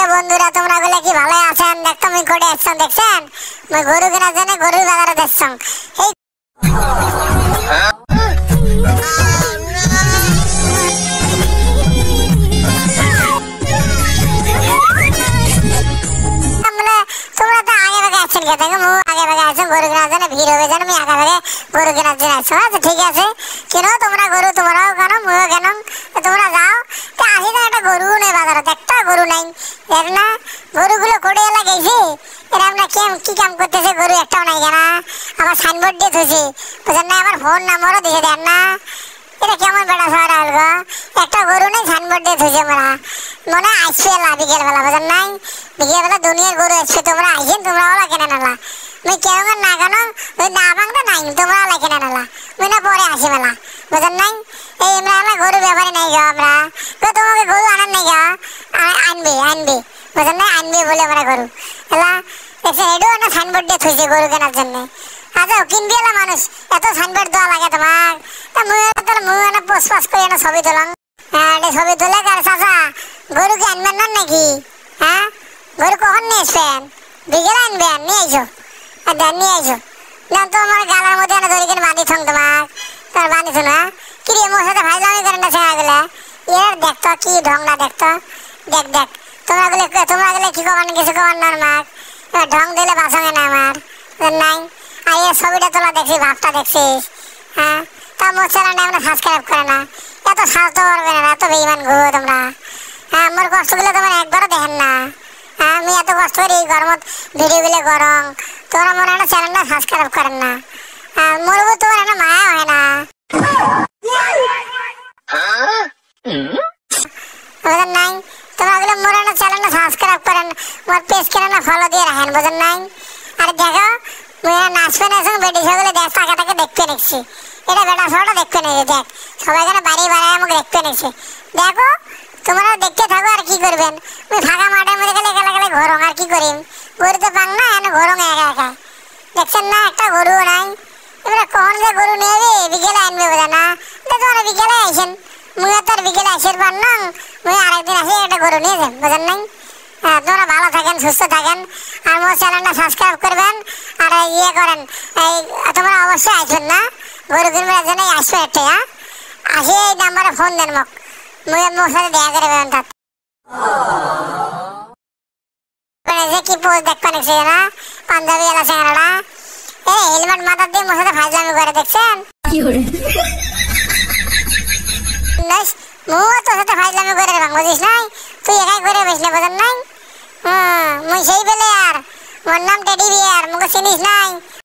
প্রিয় বন্ধুরা তোমরা বলে কি ভালো আছেন? দেখো আমি কোটে আসছেন দেখছেন মই গরু কেনার জন্য গরুর বাজারে যাচ্ছেন। এই তোমরা তো আগে ভাগে আসছেন কে? দেখো মু আগে ভাগে আসছেন গরু কেনার জন্য, ভিড় হবে জানো, আমি আগে ভাগে গরু কেনার জন্য আসছো। আচ্ছা ঠিক আছে, কেন তোমরা গরু, তোমরাও কেন মুও কেন, তোমরা যাও। তো আসি তো একটা গরু নেই বাজারে, একটা গরু নাই এর না। গরুগুলো কোটে এলা গেছে, এরা আমরা কি কাম করতেছে, গরু একটাও নাই কেনা। আবার সাইনবোর্ড দিয়ে থুছি বুঝেন না, আমার ফোন নাম্বারও দিয়ে দেন না। এটা কেমন বেড়া শহর হল গো, একটা গরু নেই সাইনবোর্ড দিয়ে থুছি আমরা। মনে আসছে এলা বিকেলবেলা বুঝেন নাই, বিকেলবেলা দুনিয়ার গরু আসছে, তোমরা আইসেন, তোমরা ওলা কেনে নালা। মুই কেমন না কেন ওই না ভাঙতে নাই, তোমরা ওলা কেনে নালা, মুই না পরে আসি মেলা বুঝেন নাই। এই আমরা এলা গরু ব্যাপারে নাই গো, আমরা তোমাকে গরু আনার নাই গো, আনবি বুঝেন না, আনবি বলে আমরা গরু এলা দেখছেন। এটাও না সাইনবোর্ড দিয়ে থুইছে গরু কেনার জন্য। আচ্ছা কিনবি এলা মানুষ, এত সাইনবোর্ড দেওয়া লাগে তোমার? তা মুই না পোস্ট পাস করে না ছবি তোলাম। হ্যাঁ ছবি তুলে আর চাচা গরু কি আনবেন না নাকি? হ্যাঁ গরু কখন নিয়ে আসবেন? বিকেলে আনবেন, নিয়ে আইসো দেন, নিয়ে আইসো দেন। তো আমার গালার মধ্যে এনে ধরে কিনে বাঁধি থং তোমার বাঁধি থো না। কি রে মোর সাথে ভাইলামি করেন না ছেড়া গেলে, এর দেখতো কি ঢং না দেখতো। দেখ তোমরা গেলে কি কমান কিছু কমান না মাক, ঢং দিলে বাসঙে না আমার নাই। আর এই ছবিটা তোলা দেখছিস, ভাবটা দেখছিস, হ্যাঁ তা মোর চ্যানেলটা আমরা সাবস্ক্রাইব করে না। এত সাজতে পারবে না, এত বেইমান গো তোমরা। হ্যাঁ মোর কষ্টগুলো তোমরা একবারও দেখেন না। হ্যাঁ আমি এত কষ্ট করি গরমত ভিডিওগুলো গরম, তোমরা মনে হয় চ্যানেলটা সাবস্ক্রাইব করেন না। হ্যাঁ মোরও তোমার একটা মায়া হয় না বুঝেন নাই। তোমরা ওগুলো মোর একটা চ্যানেলটা সাবস্ক্রাইব করেন, মোর পেজ কেন না ফলো দিয়ে রাখেন বুঝেন নাই। আর দেখো মুই নাচবে না বেটি সবগুলো দেখ টাকাটাকে দেখতে নিচ্ছি, এটা বেটা সবটা দেখতে নিয়েছে। দেখ সবাই এখানে বাড়ি বাড়ায় আমাকে দেখতে নিচ্ছে। দেখো তোমরা দেখতে থাকো আর কি করবেন। মুই ফাঁকা মাঠের মধ্যে গেলে ঘরং আর কি করিম, গরু তো পাং না এনে ঘরং একা একা দেখছেন না, একটা গরু নাই। এবারে কখন যে গরু নিয়ে বিকেলে আনবে বোঝা না, তোমরা বিকেলে আইসেন, মুই তো আর বিকেলে আইসের পার না, মুই আরেকদিন আসি একটা গরু নিয়ে যান বোঝেন নাই। তোমরা ভালো থাকেন, সুস্থ থাকেন, আর মোর চ্যানেলটা সাবস্ক্রাইব করবেন। আর ইয়ে করেন, এই তোমরা অবশ্যই আসবেন না গরু কিনবার জন্য, আসবেন একটা আসি এই নাম্বারে ফোন দেন মোক, মুই মোর সাথে দেখা করে দেবেন। তার যে কি পোজ দেখতে নিচ্ছে না পাঞ্জাবি এলা চেহারাটা, এই হেলমেট মাথার দিয়ে মোর সাথে ফাইজলামি করে দেখছেন। মুও তোর সাথে ফাইজলামি করে বুঝিস নাই, তুই একাই করে বেশ না বোঝেন নাই। মুই সেই বেলে আর মোর নাম টেডি বিয়ার, মুখে চিনিস নাই।